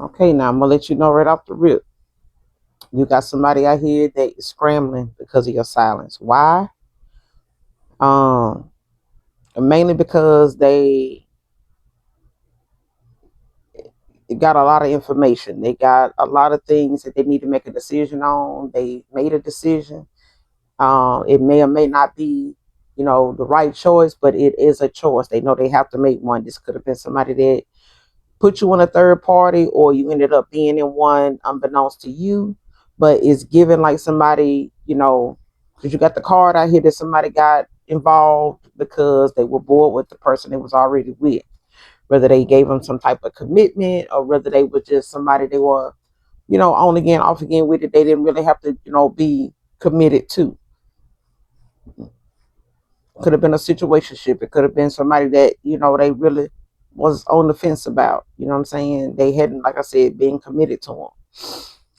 Okay, now I'm gonna let you know right off the rip. You got somebody out here that is scrambling because of your silence. Why? Um, Mainly because they got a lot of information. They got a lot of things that they need to make a decision on. They made a decision. It may or may not be, the right choice, but it is a choice. They know they have to make one. This could have been somebody that put you in a third party, or you ended up being in one unbeknownst to you, but it's given like somebody, because you got the card out here that somebody got involved because they were bored with the person they was already with, whether they gave them some type of commitment or whether they were just somebody they were, on again, off again with it. They didn't really have to, be committed to. Could have been a situationship. It could have been somebody that, they really was on the fence about. You know what I'm saying? They hadn't, like I said, been committed to them.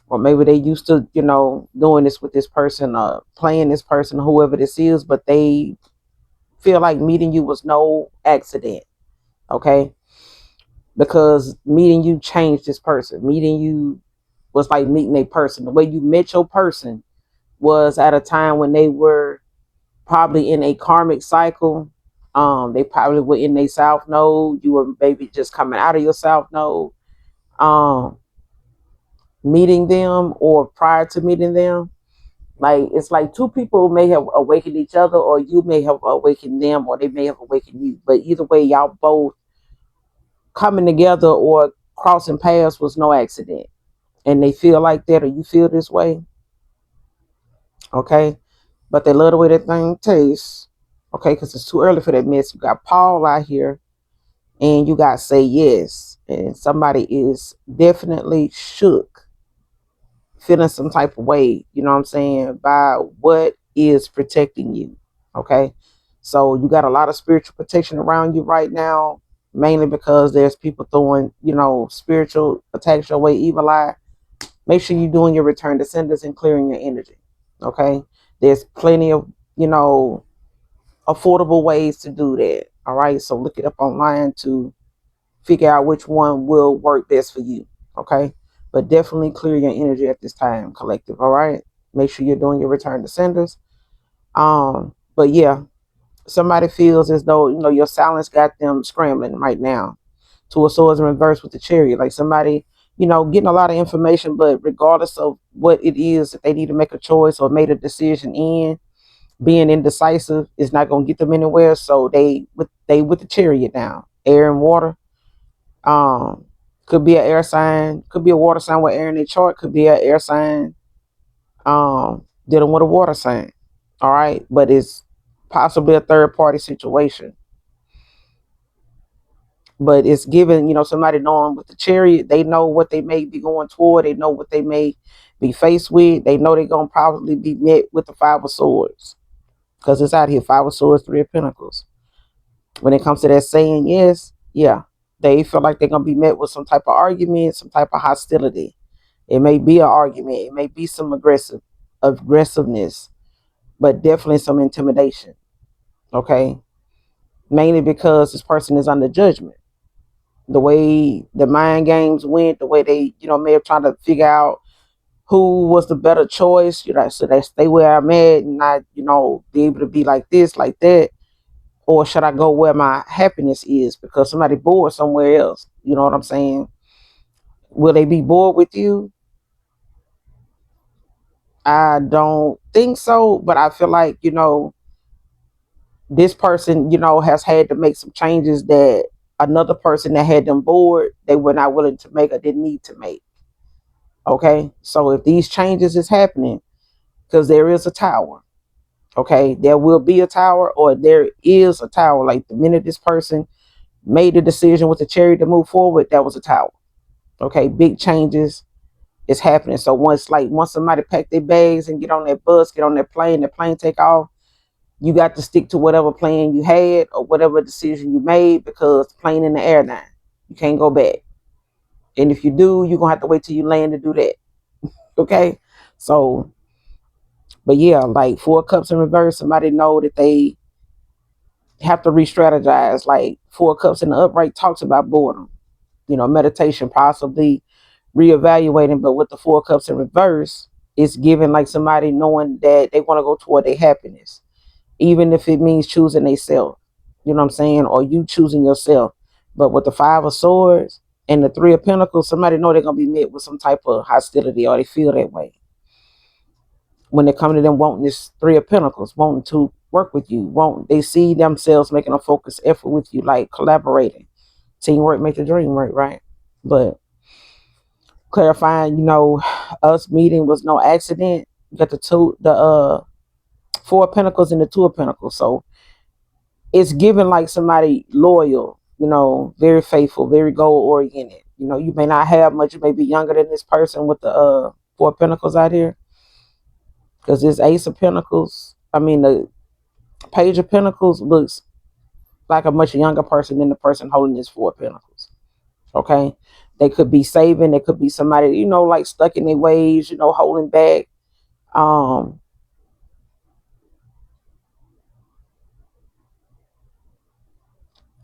Or maybe they used to, doing this with this person, playing this person, whoever this is, but they feel like meeting you was no accident. Okay. Because meeting you changed this person. Meeting you was like meeting a person. The way you met your person was at a time when they were probably in a karmic cycle. They probably were in a south node. You were maybe just coming out of your south node, meeting them or prior to meeting them. Like it's like two people may have awakened each other, or you may have awakened them, or they may have awakened you. But either way, y'all both coming together or crossing paths was no accident. And they feel like that, or you feel this way, okay? But they love the way that thing tastes, okay? Because it's too early for that mess. You got Paul out here, and you got Say Yes, and somebody is definitely shook, feeling some type of way, you know what I'm saying, by what is protecting you, okay? So you got a lot of spiritual protection around you right now, mainly because there's people throwing, spiritual attacks your way, evil eye. Make sure you're doing your return to senders and clearing your energy, okay? There's plenty of, affordable ways to do that, all right? So look it up online to figure out which one will work best for you, okay? But definitely clear your energy at this time, collective, all right? Make sure you're doing your return to senders. But yeah, somebody feels as though, your silence got them scrambling right now. Two of Swords in reverse with the Chariot. Like somebody, getting a lot of information, but regardless of what it is that they need to make a choice or made a decision in, being indecisive is not going to get them anywhere. So they with the Chariot now, air and water. Um, could be an air sign, could be a water sign with air in their chart, could be an air sign dealing with a water sign. All right, but it's possibly a third party situation. But it's given, somebody knowing with the Chariot, they know what they may be going toward, they know what they may be faced with, they know they're gonna probably be met with the Five of Swords. Because it's out here, Five of Swords, Three of Pentacles. When it comes to that saying yes, yeah, they feel like they're gonna be met with some type of argument, some type of hostility. It may be an argument, it may be some aggressiveness, but definitely some intimidation. Okay. Mainly because this person is under judgment. The way the mind games went, the way they, may have tried to figure out who was the better choice, so they stay where I'm at and not, be able to be like this, like that. Or should I go where my happiness is because somebody bored somewhere else? You know what I'm saying? Will they be bored with you? I don't think so, but I feel like, this person, has had to make some changes that another person that had them bored, they were not willing to make or didn't need to make. Okay. So if these changes is happening, because there is a tower, okay, there will be a tower or there is a tower. Like the minute this person made the decision with the Chariot to move forward, that was a tower. Okay. Big changes is happening. So once somebody pack their bags and get on that bus, get on that plane, the plane take off, you got to stick to whatever plan you had or whatever decision you made because the plane in the air now. You can't go back. And if you do, you're gonna have to wait till you land to do that. Okay. So, but yeah, like Four Cups in reverse, somebody know that they have to re-strategize. Like Four Cups in the upright talks about boredom, meditation, possibly reevaluating. But with the Four of Cups in reverse, it's giving like somebody knowing that they want to go toward their happiness, even if it means choosing themselves. You know what I'm saying? Or you choosing yourself. But with the Five of Swords and the Three of Pentacles, somebody know they're gonna be met with some type of hostility, or they feel that way when they come to them wanting this Three of Pentacles, wanting to work with you, they see themselves making a focused effort with you, like collaborating. Teamwork make the dream work, right? But clarifying, us meeting was no accident. You got the Four of Pentacles and the Two of Pentacles. So it's given like somebody loyal, very faithful, very goal oriented. You may not have much, you may be younger than this person with the Four of Pentacles out here. Because this Ace of Pentacles, the Page of Pentacles looks like a much younger person than the person holding this Four of Pentacles. Okay? They could be saving. They could be somebody, like stuck in their ways, holding back.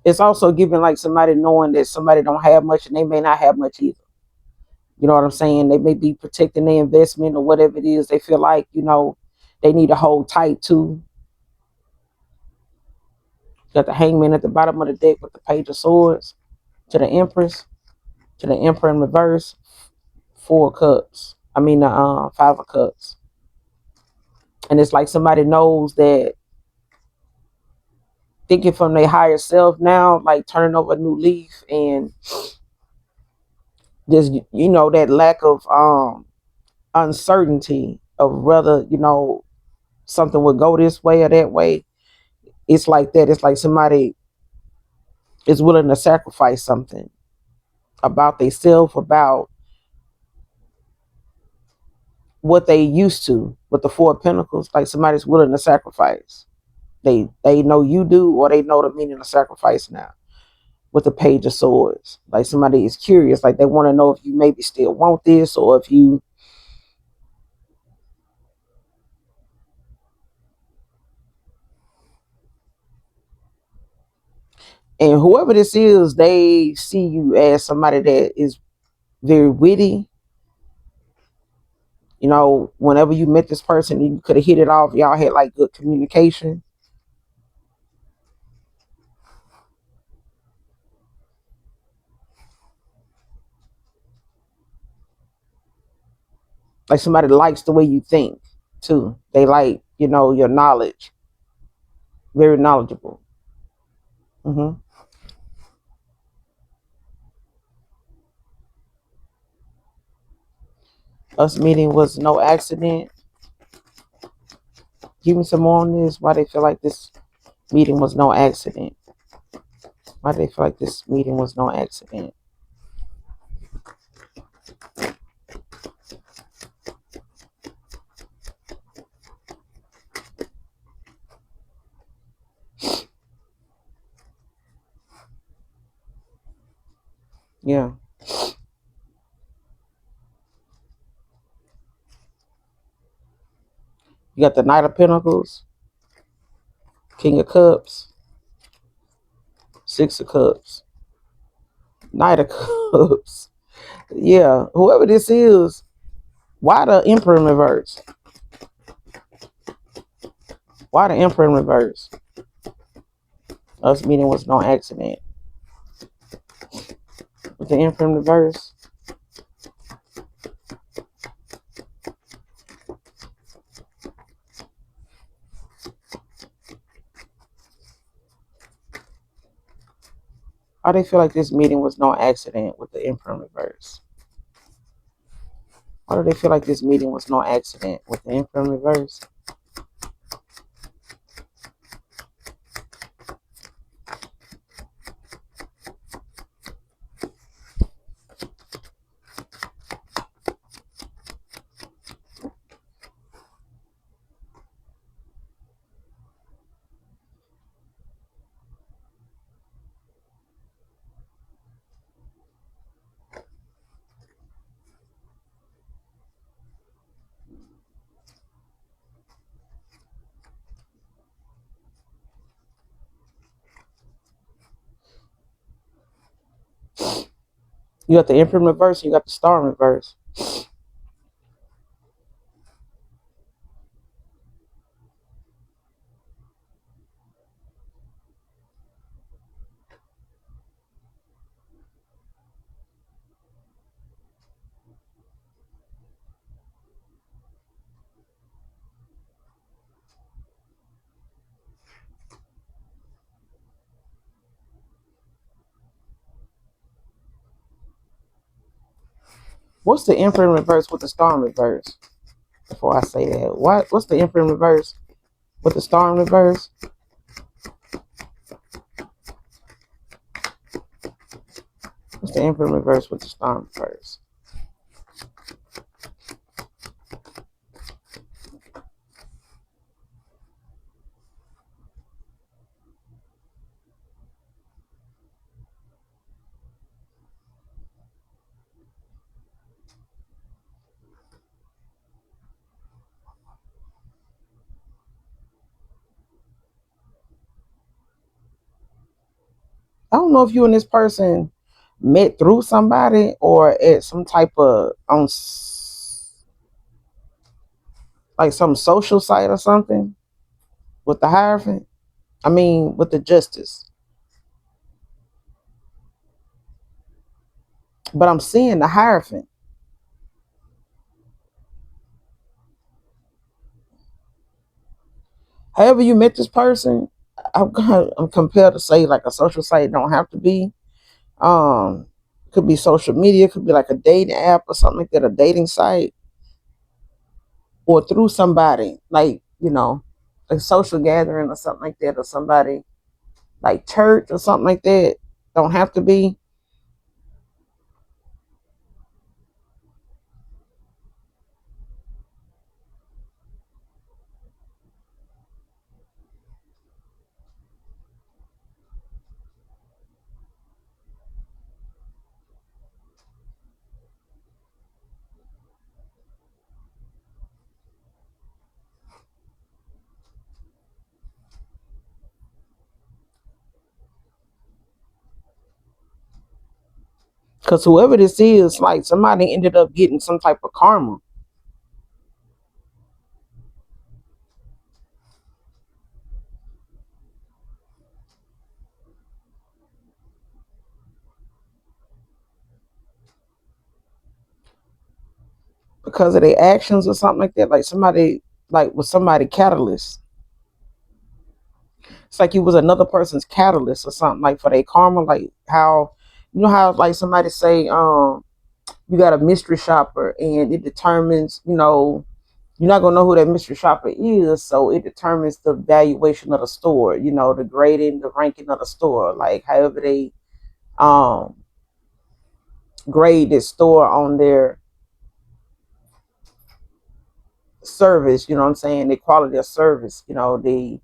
It's also giving like somebody knowing that somebody don't have much and they may not have much either. You know what I'm saying? They may be protecting their investment or whatever it is. They feel like, they need to hold tight to. Got the Hangman at the bottom of the deck with the Page of Swords to the Empress, to the Emperor in reverse, Four of Cups. The Five of Cups. And it's like somebody knows that thinking from their higher self now, like turning over a new leaf, and just, that lack of uncertainty of whether, something would go this way or that way. It's like that. It's like somebody is willing to sacrifice something about themselves, about what they used to with the Four of Pentacles. Like somebody's willing to sacrifice. They know you do, or they know the meaning of sacrifice now. With the Page of Swords, like somebody is curious, like they want to know if you maybe still want this, or if you. And whoever this is, they see you as somebody that is very witty. Whenever you met this person, you could have hit it off. Y'all had like good communication. Like somebody likes the way you think too. They like, your knowledge. Very knowledgeable. Mm-hmm. Us meeting was no accident. Give me some more on this. Why they feel like this meeting was no accident? Why they feel like this meeting was no accident? Yeah. You got the Knight of Pentacles, King of Cups, Six of Cups, Knight of Cups. Yeah. Whoever this is, why the Emperor in reverse? Why the Emperor in reverse? Us meeting was no accident. With the Emperor in reverse. Why they feel like this meeting was no accident with the Emperor in reverse? Why do they feel like this meeting was no accident with the Emperor in reverse? You got the imprint reverse, you got the star in reverse. What's the imprint reverse with the star in reverse? Before I say that, what's the imprint reverse with the star in reverse? What's the imprint reverse with the star in reverse? I don't know if you and this person met through somebody or at some type of like some social site or something with the Hierophant. I mean, with the Justice. But I'm seeing the Hierophant. However you met this person, I'm compelled to say like a social site don't have to be. Um, could be social media, could be like a dating app or something like that, a dating site, or through somebody like a social gathering or something like that, or somebody like church or something like that. Don't have to be. Because whoever this is, like somebody ended up getting some type of karma because of their actions or something like that. Like somebody, like was somebody catalyst. It's like you was another person's catalyst or something like for their karma. Like how, how like somebody say, you got a mystery shopper and it determines, you're not gonna know who that mystery shopper is, so it determines the valuation of the store, the grading, the ranking of the store, like however they um grade this store on their service, you know what I'm saying, the quality of service, the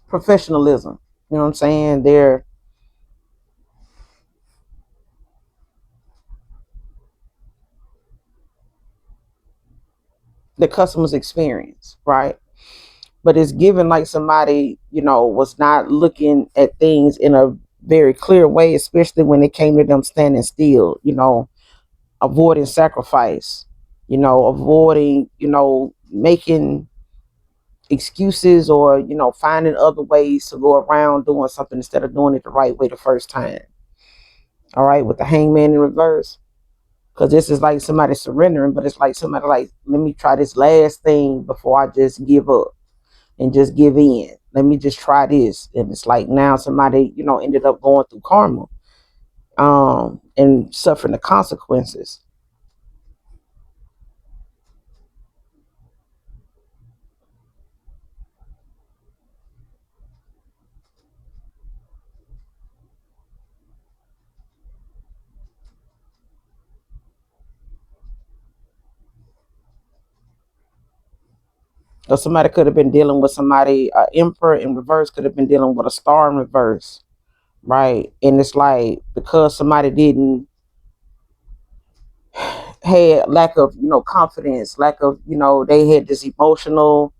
professionalism, you know what I'm saying, the customer's experience, right? But it's given like somebody, was not looking at things in a very clear way, especially when it came to them standing still, avoiding sacrifice, avoiding, making excuses or, finding other ways to go around doing something instead of doing it the right way the first time. All right, with the hangman in reverse. Because this is like somebody surrendering, but it's like somebody like, let me try this last thing before I just give up and just give in. Let me just try this. And it's like now somebody, ended up going through karma, and suffering the consequences. Or somebody could have been dealing with somebody, emperor in reverse could have been dealing with a star in reverse, right? And it's like because somebody didn't had lack of confidence, lack of they had this emotional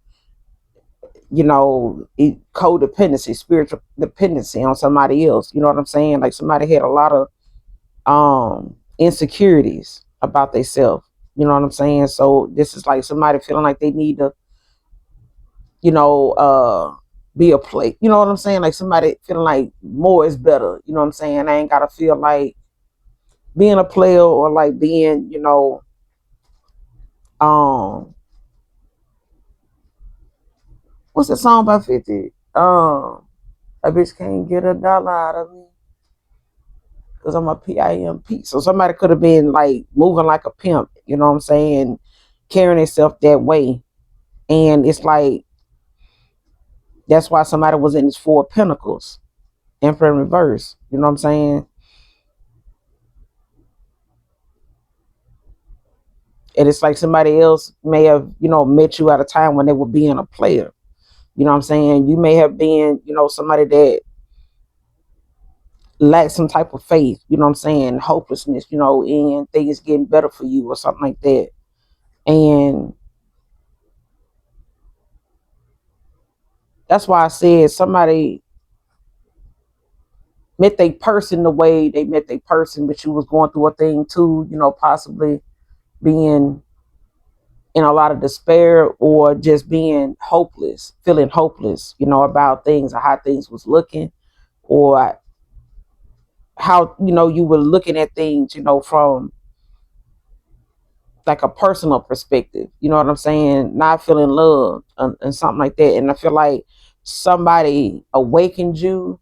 codependency, spiritual dependency on somebody else. You know what I'm saying? Like somebody had a lot of insecurities about themselves. You know what I'm saying? So this is like somebody feeling like they need to, you know, be a play. You know what I'm saying? Like somebody feeling like more is better. You know what I'm saying? I ain't gotta feel like being a player or like being, um, what's the song by 50? A bitch can't get $1 out of me because I'm a PIMP. So somebody could have been like moving like a pimp, you know what I'm saying? Carrying themselves that way. And it's like, that's why somebody was in his 4 of Pentacles, Emperor in reverse. You know what I'm saying? And it's like somebody else may have, met you at a time when they were being a player. You know what I'm saying? You may have been, somebody that lacked some type of faith, you know what I'm saying? Hopelessness, and things getting better for you or something like that. And that's why I said somebody met their person the way they met their person, but you was going through a thing too, possibly being in a lot of despair or just being hopeless, feeling hopeless, about things or how things was looking, or how, you were looking at things, from like a personal perspective, you know what I'm saying? Not feeling love and something like that. And I feel like somebody awakened you.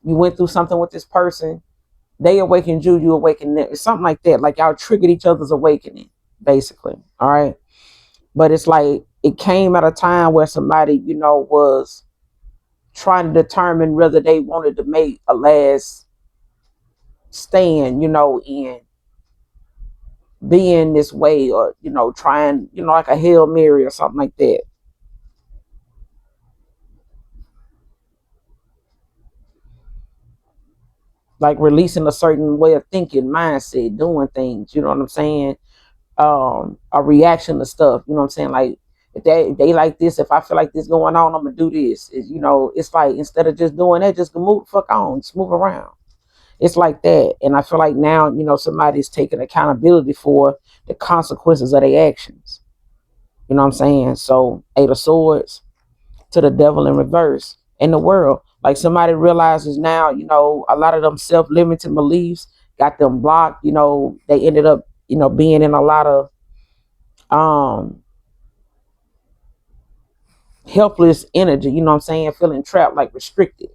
You went through something with this person. They awakened you, you awakened them. It's something like that. Like y'all triggered each other's awakening, basically. All right. But it's like it came at a time where somebody, was trying to determine whether they wanted to make a last stand, in being this way, or, trying, like a Hail Mary or something like that. Like releasing a certain way of thinking, mindset, doing things, you know what I'm saying? A reaction to stuff, you know what I'm saying? Like if they like this, if I feel like this going on, I'm gonna do this. It's like instead of just doing that, just move the fuck on, just move around. It's like that. And I feel like now, somebody's taking accountability for the consequences of their actions. You know what I'm saying? So 8 of Swords to the Devil in reverse in the world. Like somebody realizes now, a lot of them self-limiting beliefs got them blocked. They ended up, being in a lot of um helpless energy, you know what I'm saying? Feeling trapped, like restricted,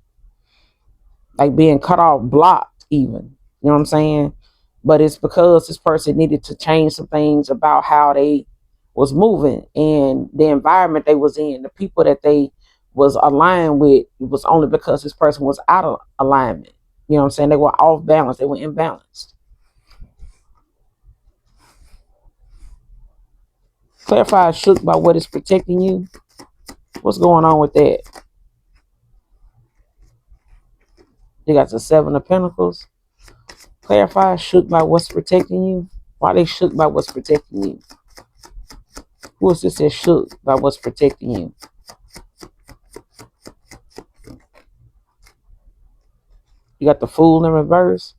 like being cut off, blocked even. You know what I'm saying? But it's because this person needed to change some things about how they was moving and the environment they was in, the people that they was aligned with. It was only because this person was out of alignment. You know what I'm saying? They were off balance. They were imbalanced. Clarify, shook by what is protecting you. What's going on with that? You got the 7 of Pentacles. Clarify, shook by what's protecting you. Why they shook by what's protecting you? Who is this that shook by what's protecting you? You got the Fool in reverse.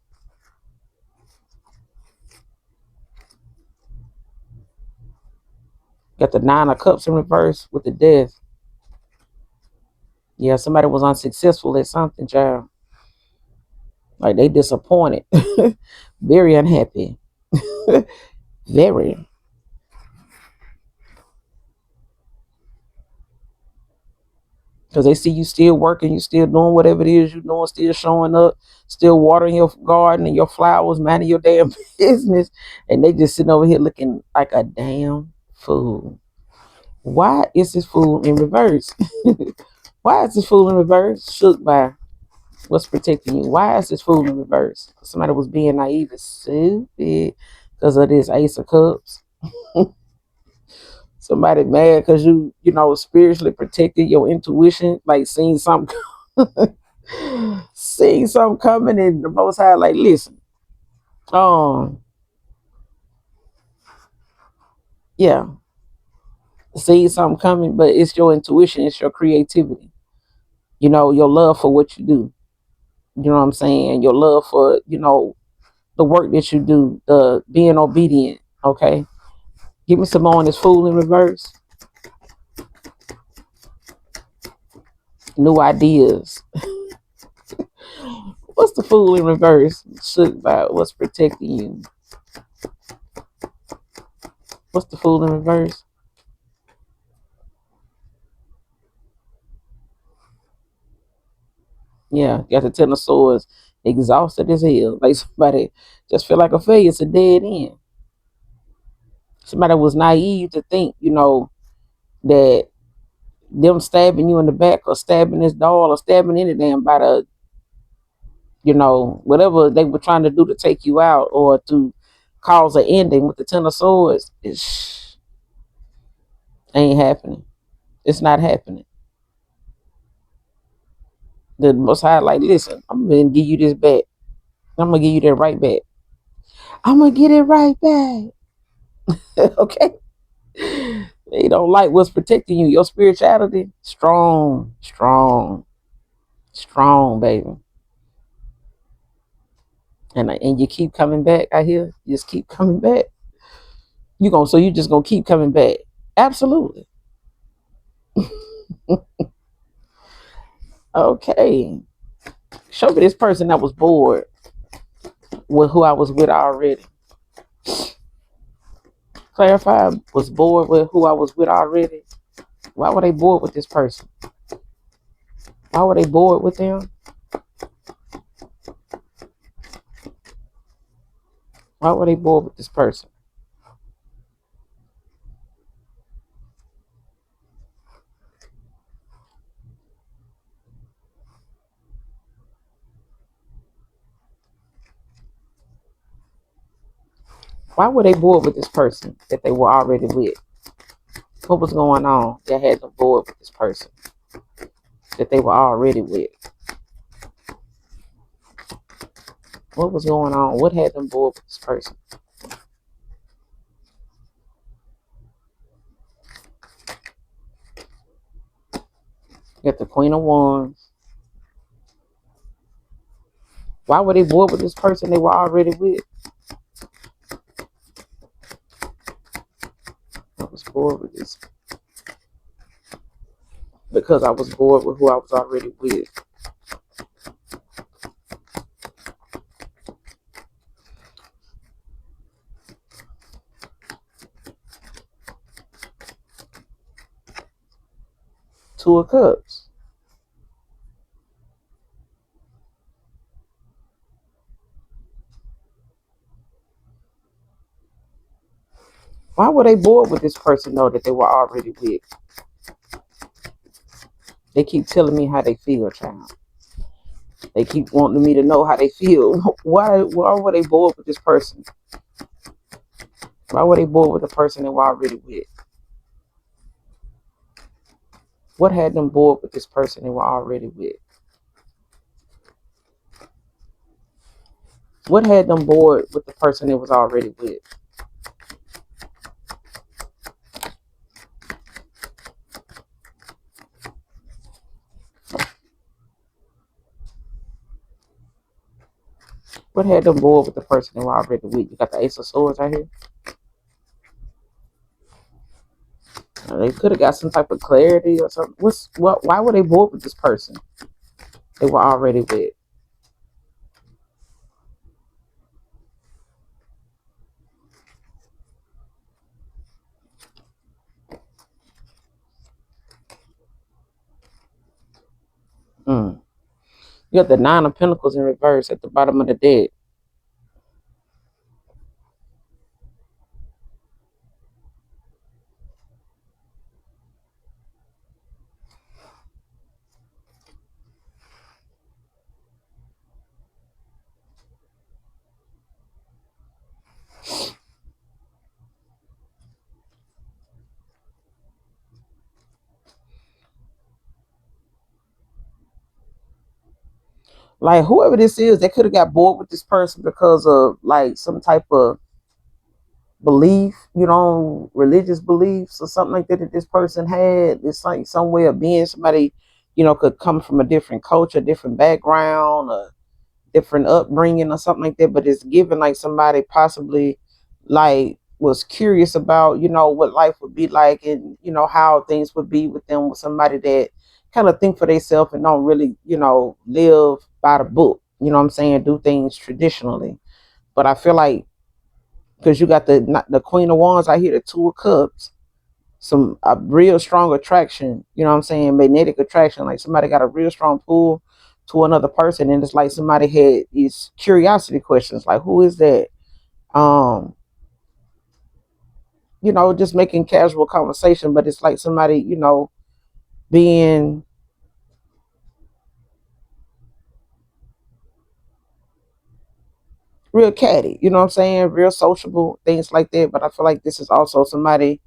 You got the 9 of Cups in reverse with the Death. Yeah, somebody was unsuccessful at something, child. Like they disappointed. Very unhappy. Very. Because they see you still working, you still doing whatever it is you're doing, still showing up, still watering your garden and your flowers, minding your damn business. And they just sitting over here looking like a damn fool. Why is this fool in reverse? Why is this fool in reverse? Shook by what's protecting you. Why is this fool in reverse? Somebody was being naive and stupid because of this Ace of Cups. Somebody mad because spiritually protected your intuition, like seeing something, seeing something coming, and the Most High, like, listen, um, yeah, see something coming, but it's your intuition, it's your creativity, your love for what you do. You know what I'm saying? Your love for, the work that you do, the being obedient. Okay. Give me some more on this fool in reverse. New ideas. What's the fool in reverse? Shook about what's protecting you. What's the fool in reverse? Yeah, got the Ten of Swords, exhausted as hell. Like somebody just feel like a failure. It's a dead end. Somebody was naive to think, that them stabbing you in the back or stabbing this doll or stabbing any damn body, whatever they were trying to do to take you out or to cause an ending with the Ten of Swords, it ain't happening. It's not happening. The Most High, like, listen, I'm gonna give you this back. I'm gonna give you that right back. I'm gonna get it right back. Okay. They don't like what's protecting you. Your spirituality, strong, strong, strong, baby. And you keep coming back. I hear you just keep coming back. You just gonna keep coming back. Absolutely. Okay. Show me this person that was bored with who I was with already. Clarify, was bored with who I was with already. Why were they bored with this person? Why were they bored with them? Why were they bored with this person? Why were they bored with this person that they were already with? What was going on that had them bored with this person that they were already with? What was going on? What had them bored with this person? You got the Queen of Wands. Why were they bored with this person they were already with? I was bored with this because I was bored with who I was already with. Two of Cups. Why were they bored with this person though that they were already with? They keep telling me how they feel, child. They keep wanting me to know how they feel. Why were they bored with this person? Why were they bored with the person they were already with? What had them bored with this person they were already with? What had them bored with the person they was already with? What had them bored with the person they were already with? You got the Ace of Swords right here. They could have got some type of clarity or something. Why were they bored with this person they were already with? Mm. You got the Nine of Pentacles in reverse at the bottom of the deck. Like whoever this is, they could have got bored with this person because of like some type of belief, religious beliefs or something like that this person had. It's like some way of being. Somebody, could come from a different culture, different background, or different upbringing or something like that. But it's given like somebody possibly like was curious about, what life would be like, and how things would be with them, with somebody that kind of think for themselves and don't really, live by the book. You know what I'm saying? Do things traditionally. But I feel like because you got the Queen of Wands, I hear the Two of Cups, some a real strong attraction. You know what I'm saying? Magnetic attraction. Like somebody got a real strong pull to another person, and it's like somebody had these curiosity questions, like who is that? Um, just making casual conversation, but it's like somebody, being real catty. You know what I'm saying? Real sociable, things like that. But I feel like this is also somebody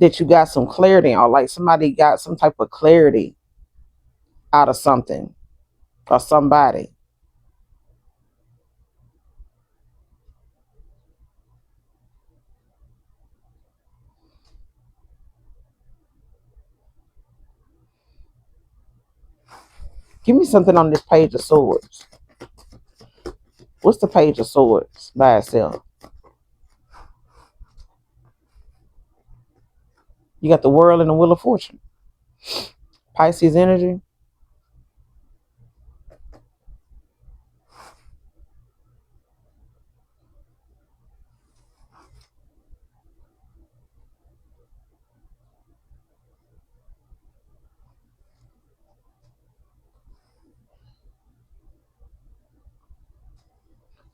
that you got some clarity on, like somebody got some type of clarity out of something or somebody. Give me something on this Page of Swords. What's the Page of Swords by itself? You got the World and the Wheel of Fortune. Pisces energy.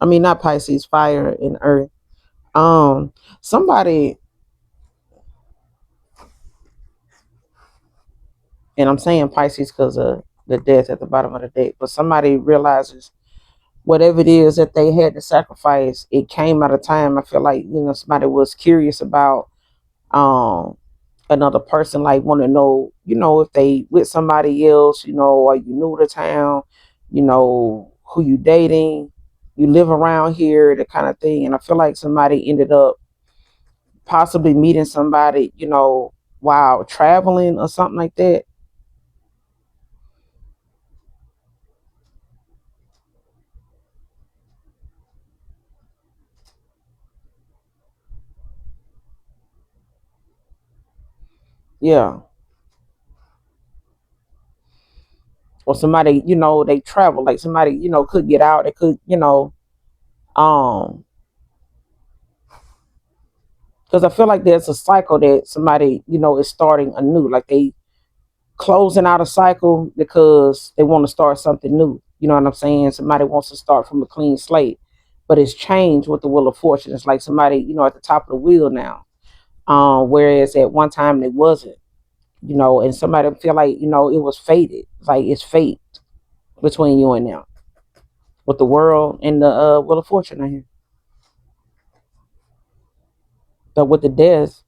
I mean, not Pisces, fire and earth. Um, Somebody, and I'm saying Pisces because of the death at the bottom of the deck, but somebody realizes whatever it is that they had to sacrifice, it came at a time. I feel like, somebody was curious about um another person, like want to know, if they with somebody else, are you new to town, who you dating, you live around here, that kind of thing. And I feel like somebody ended up possibly meeting somebody, while traveling or something like that. Yeah. Or somebody, they travel, like somebody, could get out, they could, um because I feel like there's a cycle that somebody, is starting anew. Like they closing out a cycle because they want to start something new. You know what I'm saying? Somebody wants to start from a clean slate, but it's changed with the Wheel of Fortune. It's like somebody, at the top of the wheel now. Whereas at one time it wasn't, and somebody feel like, it was fated. Like it's fate between you and them. With the World and the Wheel of Fortune right here. But with the death,